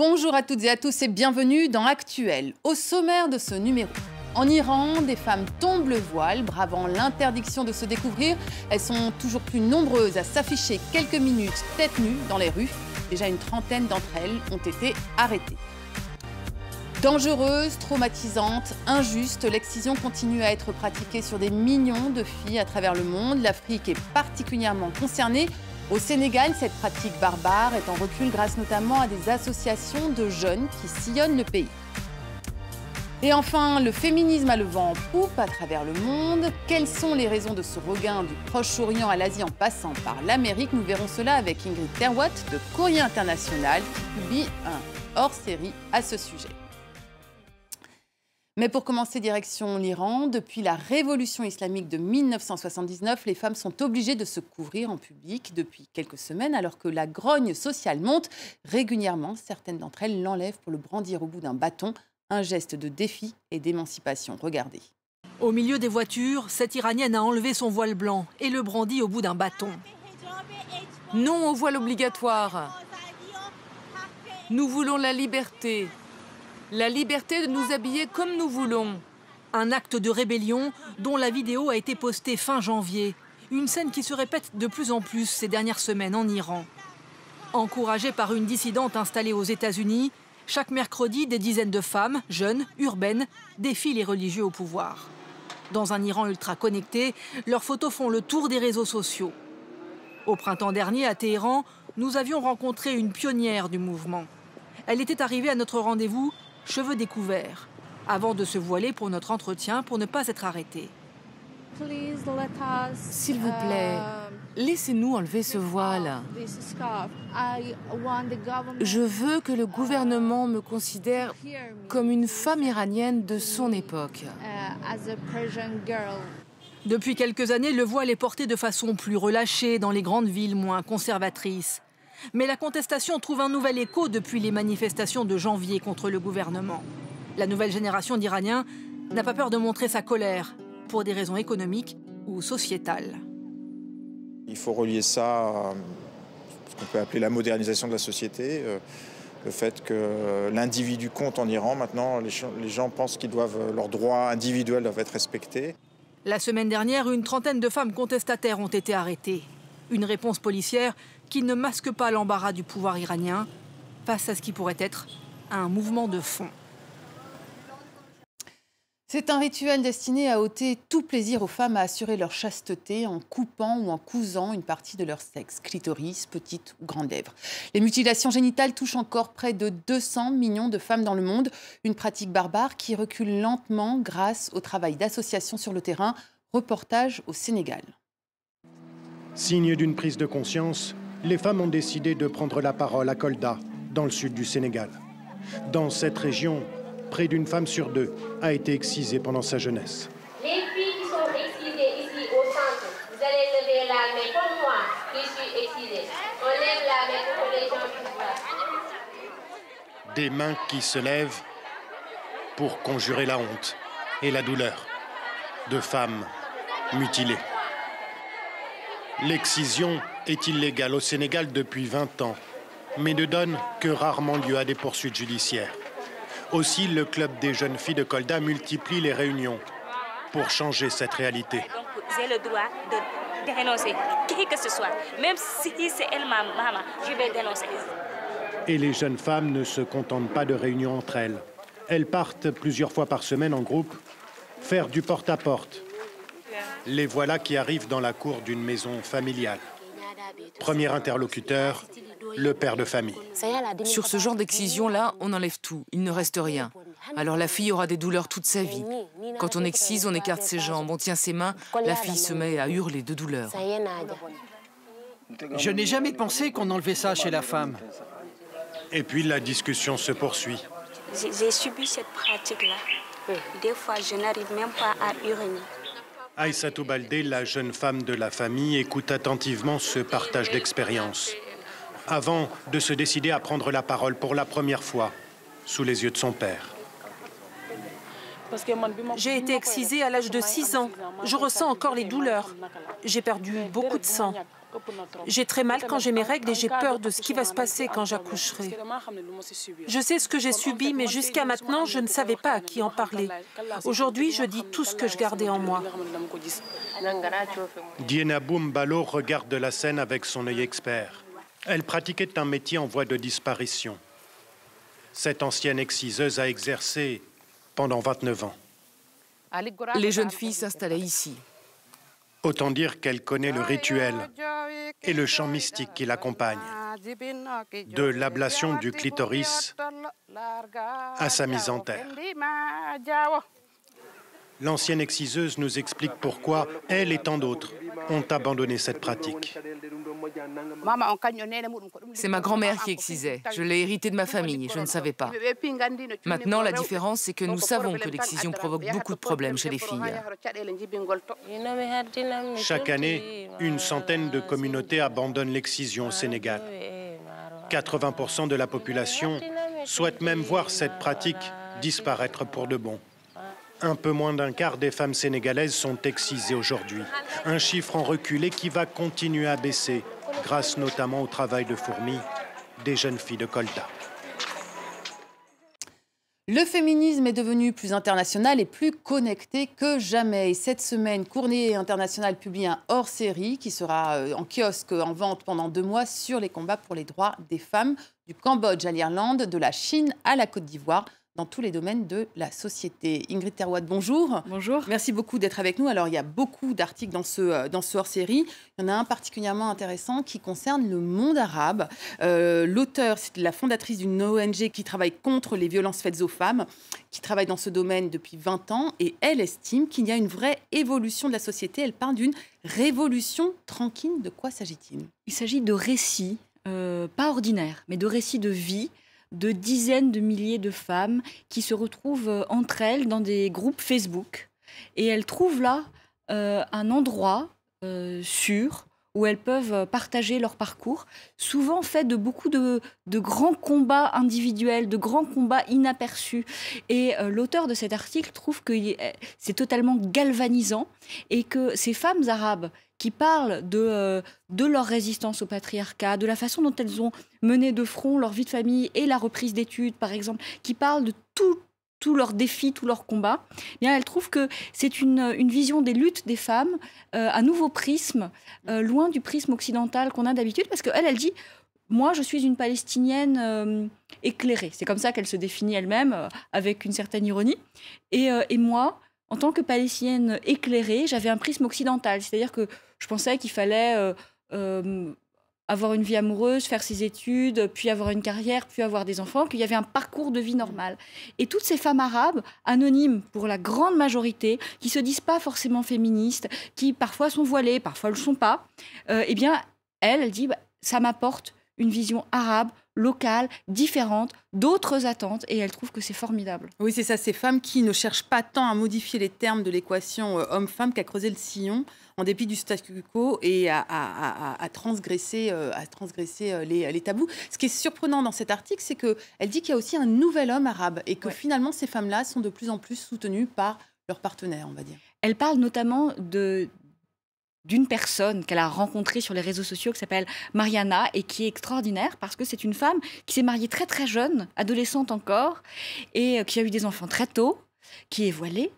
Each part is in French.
Bonjour à toutes et à tous et bienvenue dans Actuel. Au sommaire de ce numéro, en Iran, des femmes tombent le voile, bravant l'interdiction de se découvrir. Elles sont toujours plus nombreuses à s'afficher quelques minutes tête nue dans les rues. Déjà une trentaine d'entre elles ont été arrêtées. Dangereuse, traumatisante, injuste, l'excision continue à être pratiquée sur des millions de filles à travers le monde. L'Afrique est particulièrement concernée. Au Sénégal, cette pratique barbare est en recul grâce notamment à des associations de jeunes qui sillonnent le pays. Et enfin, le féminisme a le vent en poupe à travers le monde. Quelles sont les raisons de ce regain du Proche-Orient à l'Asie en passant par l'Amérique? Nous verrons cela avec Ingrid Terwatt de Courrier International qui publie un hors-série à ce sujet. Mais pour commencer, direction l'Iran. Depuis la révolution islamique de 1979, les femmes sont obligées de se couvrir en public depuis quelques semaines, alors que la grogne sociale monte. Régulièrement, certaines d'entre elles l'enlèvent pour le brandir au bout d'un bâton, un geste de défi et d'émancipation. Regardez. Au milieu des voitures, cette Iranienne a enlevé son voile blanc et le brandit au bout d'un bâton. Non au voile obligatoire. Nous voulons la liberté. La liberté de nous habiller comme nous voulons. Un acte de rébellion dont la vidéo a été postée fin janvier. Une scène qui se répète de plus en plus ces dernières semaines en Iran. Encouragée par une dissidente installée aux États-Unis, chaque mercredi, des dizaines de femmes, jeunes, urbaines, défient les religieux au pouvoir. Dans un Iran ultra connecté, leurs photos font le tour des réseaux sociaux. Au printemps dernier, à Téhéran, nous avions rencontré une pionnière du mouvement. Elle était arrivée à notre rendez-vous cheveux découverts, avant de se voiler pour notre entretien pour ne pas être arrêtée. S'il vous plaît, laissez-nous enlever ce voile. Je veux que le gouvernement me considère comme une femme iranienne de son époque. Depuis quelques années, le voile est porté de façon plus relâchée dans les grandes villes moins conservatrices. Mais la contestation trouve un nouvel écho depuis les manifestations de janvier contre le gouvernement. La nouvelle génération d'Iraniens n'a pas peur de montrer sa colère pour des raisons économiques ou sociétales. Il faut relier ça à ce qu'on peut appeler la modernisation de la société, le fait que l'individu compte en Iran. Maintenant, les gens pensent qu'ils doivent, leurs droits individuels doivent être respectés. La semaine dernière, une trentaine de femmes contestataires ont été arrêtées. Une réponse policière qui ne masque pas l'embarras du pouvoir iranien face à ce qui pourrait être un mouvement de fond. C'est un rituel destiné à ôter tout plaisir aux femmes à assurer leur chasteté en coupant ou en cousant une partie de leur sexe, clitoris, petite ou grande lèvre. Les mutilations génitales touchent encore près de 200 millions de femmes dans le monde, une pratique barbare qui recule lentement grâce au travail d'associations sur le terrain. Reportage au Sénégal. Signe d'une prise de conscience, les femmes ont décidé de prendre la parole à Kolda, dans le sud du Sénégal. Dans cette région, près d'une femme sur deux a été excisée pendant sa jeunesse. Les filles qui sont excisées ici au centre, vous allez lever la main comme moi qui suis excisée. On lève la main pour que les gens puissent voir. Des mains qui se lèvent pour conjurer la honte et la douleur de femmes mutilées. L'excision est illégale au Sénégal depuis 20 ans, mais ne donne que rarement lieu à des poursuites judiciaires. Aussi, le club des jeunes filles de Kolda multiplie les réunions pour changer cette réalité. Donc, j'ai le droit de dénoncer qui que ce soit, même si c'est elle ma maman, je vais dénoncer. Et les jeunes femmes ne se contentent pas de réunions entre elles. Elles partent plusieurs fois par semaine en groupe faire du porte-à-porte. Les voilà qui arrivent dans la cour d'une maison familiale. Premier interlocuteur, le père de famille. Sur ce genre d'excision-là, on enlève tout, il ne reste rien. Alors la fille aura des douleurs toute sa vie. Quand on excise, on écarte ses jambes, on tient ses mains, la fille se met à hurler de douleur. Je n'ai jamais pensé qu'on enlevait ça chez la femme. Et puis la discussion se poursuit. J'ai subi cette pratique-là. Des fois, je n'arrive même pas à uriner. Aïssatou Baldé, la jeune femme de la famille, écoute attentivement ce partage d'expérience, avant de se décider à prendre la parole pour la première fois, sous les yeux de son père. J'ai été excisée à l'âge de 6 ans. Je ressens encore les douleurs. J'ai perdu beaucoup de sang. J'ai très mal quand j'ai mes règles et j'ai peur de ce qui va se passer quand j'accoucherai. Je sais ce que j'ai subi, mais jusqu'à maintenant, je ne savais pas à qui en parler. Aujourd'hui, je dis tout ce que je gardais en moi. Diena Boumbalo regarde la scène avec son œil expert. Elle pratiquait un métier en voie de disparition. Cette ancienne exciseuse a exercé pendant 29 ans. Les jeunes filles s'installaient ici. Autant dire qu'elle connaît le rituel et le chant mystique qui l'accompagne. De l'ablation du clitoris à sa mise en terre. L'ancienne exciseuse nous explique pourquoi elle et tant d'autres ont abandonné cette pratique. C'est ma grand-mère qui excisait. Je l'ai hérité de ma famille, je ne savais pas. Maintenant, la différence, c'est que nous savons que l'excision provoque beaucoup de problèmes chez les filles. Chaque année, une centaine de communautés abandonnent l'excision au Sénégal. 80% de la population souhaite même voir cette pratique disparaître pour de bon. Un peu moins d'un quart des femmes sénégalaises sont excisées aujourd'hui. Un chiffre en recul et qui va continuer à baisser, grâce notamment au travail de fourmi des jeunes filles de Kolda. Le féminisme est devenu plus international et plus connecté que jamais. Et cette semaine, Courrier International publie un hors-série qui sera en kiosque, en vente pendant 2 mois sur les combats pour les droits des femmes du Cambodge à l'Irlande, de la Chine à la Côte d'Ivoire, dans tous les domaines de la société. Ingrid Terwad, bonjour. Bonjour. Merci beaucoup d'être avec nous. Alors, il y a beaucoup d'articles dans ce hors-série. Il y en a un particulièrement intéressant qui concerne le monde arabe. L'auteur, c'est la fondatrice d'une ONG qui travaille contre les violences faites aux femmes, qui travaille dans ce domaine depuis 20 ans. Et elle estime qu'il y a une vraie évolution de la société. Elle parle d'une révolution tranquille. De quoi s'agit-il ? Il s'agit de récits, pas ordinaires, mais de récits de vie, de dizaines de milliers de femmes qui se retrouvent entre elles dans des groupes Facebook. Et elles trouvent là un endroit sûr où elles peuvent partager leur parcours, souvent fait de beaucoup de grands combats individuels, de grands combats inaperçus. Et l'auteur de cet article trouve que c'est totalement galvanisant et que ces femmes arabes qui parlent de leur résistance au patriarcat, de la façon dont elles ont mené de front leur vie de famille et la reprise d'études, par exemple, qui parlent de tous leurs défis, tous leurs combats, eh bien, elle trouve que c'est une vision des luttes des femmes, un nouveau prisme, loin du prisme occidental qu'on a d'habitude, parce qu'elle, elle dit « Moi, je suis une Palestinienne éclairée ». C'est comme ça qu'elle se définit elle-même, avec une certaine ironie. Et moi, en tant que Palestinienne éclairée, j'avais un prisme occidental. C'est-à-dire que je pensais qu'il fallait avoir une vie amoureuse, faire ses études, puis avoir une carrière, puis avoir des enfants, qu'il y avait un parcours de vie normal. Et toutes ces femmes arabes, anonymes pour la grande majorité, qui ne se disent pas forcément féministes, qui parfois sont voilées, parfois ne le sont pas, eh bien, elle dit ça m'apporte une vision arabe, locale, différente, d'autres attentes, et elle trouve que c'est formidable. Oui, c'est ça, ces femmes qui ne cherchent pas tant à modifier les termes de l'équation homme-femme qu'à creuser le sillon en dépit du statu quo et à transgresser les tabous. Ce qui est surprenant dans cet article, c'est qu'elle dit qu'il y a aussi un nouvel homme arabe et que finalement ces femmes-là sont de plus en plus soutenues par leurs partenaires, on va dire. Elle parle notamment d'une personne qu'elle a rencontrée sur les réseaux sociaux qui s'appelle Mariana et qui est extraordinaire parce que c'est une femme qui s'est mariée très très jeune, adolescente encore, et qui a eu des enfants très tôt, qui est voilée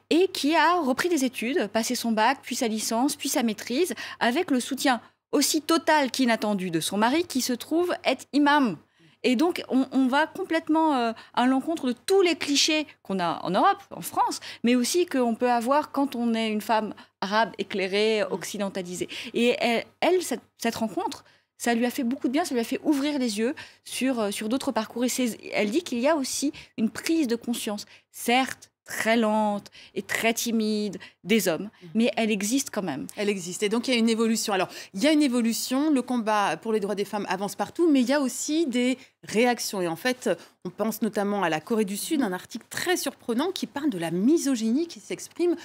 et qui a repris des études, passé son bac, puis sa licence, puis sa maîtrise, avec le soutien aussi total qu'inattendu de son mari qui se trouve être imam. Et donc, on va complètement à l'encontre de tous les clichés qu'on a en Europe, en France, mais aussi qu'on peut avoir quand on est une femme arabe, éclairée, occidentalisée. Et elle cette rencontre, ça lui a fait beaucoup de bien, ça lui a fait ouvrir les yeux sur d'autres parcours. Et elle dit qu'il y a aussi une prise de conscience, certes, très lente et très timide des hommes, mais elle existe quand même. Elle existe, et donc il y a une évolution. Alors, il y a une évolution, le combat pour les droits des femmes avance partout, mais il y a aussi des réactions. Et en fait, on pense notamment à la Corée du Sud, un article très surprenant qui parle de la misogynie qui s'exprime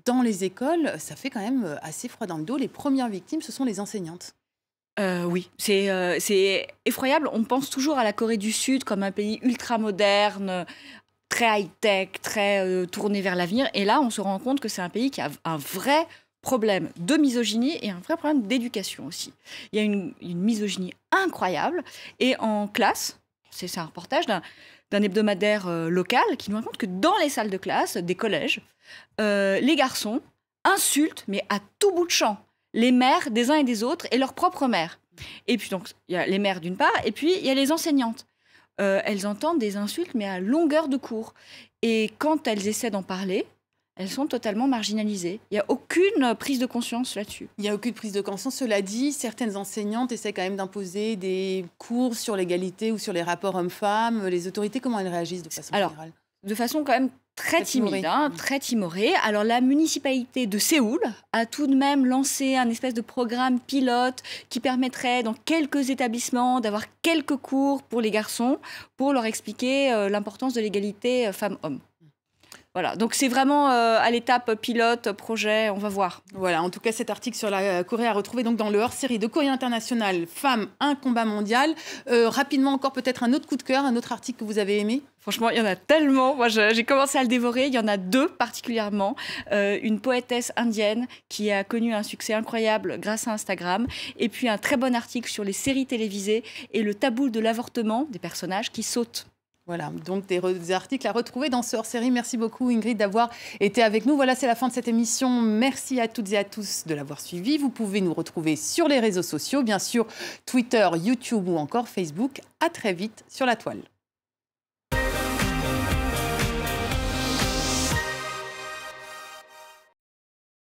dans les écoles. Ça fait quand même assez froid dans le dos. Les premières victimes, ce sont les enseignantes. Oui, c'est effroyable. On pense toujours à la Corée du Sud comme un pays ultra-moderne, très high-tech, très tourné vers l'avenir. Et là, on se rend compte que c'est un pays qui a un vrai problème de misogynie et un vrai problème d'éducation aussi. Il y a une misogynie incroyable. Et en classe, c'est un reportage d'un hebdomadaire local qui nous raconte que dans les salles de classe des collèges, les garçons insultent, mais à tout bout de champ, les mères des uns et des autres et leurs propres mères. Et puis donc, il y a les mères d'une part, et puis il y a les enseignantes. Elles entendent des insultes, mais à longueur de cours. Et quand elles essaient d'en parler, elles sont totalement marginalisées. Il n'y a aucune prise de conscience là-dessus. Il n'y a aucune prise de conscience. Cela dit, certaines enseignantes essaient quand même d'imposer des cours sur l'égalité ou sur les rapports hommes-femmes. Les autorités, comment elles réagissent de façon générale ? De façon quand même très timide, très timorée. Alors la municipalité de Séoul a tout de même lancé un espèce de programme pilote qui permettrait dans quelques établissements d'avoir quelques cours pour les garçons pour leur expliquer l'importance de l'égalité femmes-hommes. Voilà, donc c'est vraiment à l'étape pilote, projet, on va voir. Voilà, en tout cas, cet article sur la Corée à retrouver donc dans le hors-série de Courrier International, Femmes, un combat mondial. Rapidement encore, peut-être un autre coup de cœur, un autre article que vous avez aimé ? Franchement, il y en a tellement. Moi, j'ai commencé à le dévorer. Il y en a deux particulièrement. Une poétesse indienne qui a connu un succès incroyable grâce à Instagram. Et puis un très bon article sur les séries télévisées et le tabou de l'avortement des personnages qui sautent. Voilà, donc des articles à retrouver dans ce hors-série. Merci beaucoup Ingrid d'avoir été avec nous. Voilà, c'est la fin de cette émission. Merci à toutes et à tous de l'avoir suivi. Vous pouvez nous retrouver sur les réseaux sociaux, bien sûr, Twitter, YouTube ou encore Facebook. À très vite sur la toile.